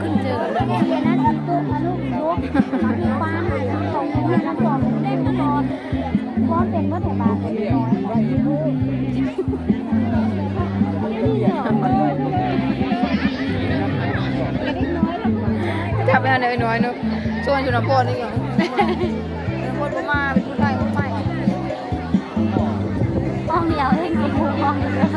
ขึ้นเจอแล้วนะตัวลูกลูกป้าของเพื่อนน้ำฟองเล่นน้ำฟองฟองเป็นเมื่อไหร่บ้างจับไปเอาไหนน้อยเนาะชวนอยู่น้ำพอนี่เหรอพอดมาเป็นผู้ใหญ่ผู้ใหม่ ห้องเดียวให้กินหมูห้องเดียว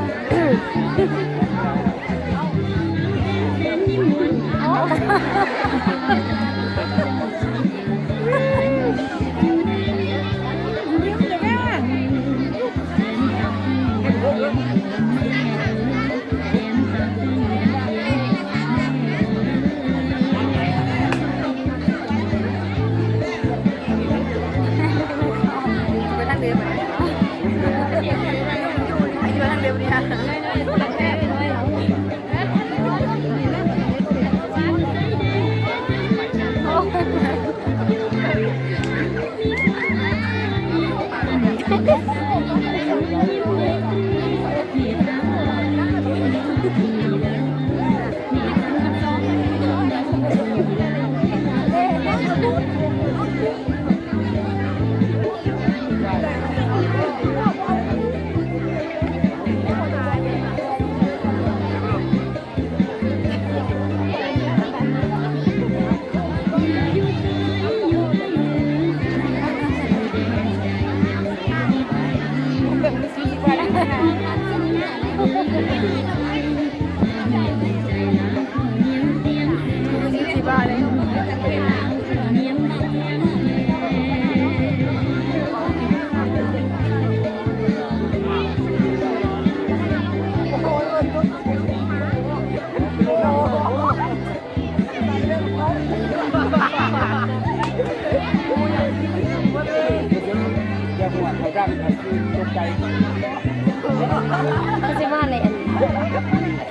เขาจะว่าอะไรอัน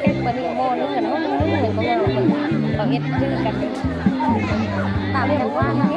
เอ็ดวันนี้โมนึกกันว่ามันเหมือนกับเราเราเอ็ดดื้อกันตามอย่างว่านะ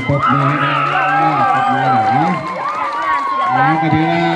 ปรบมือให้ได้ปรบมือหน่อยนะก็ดีนะ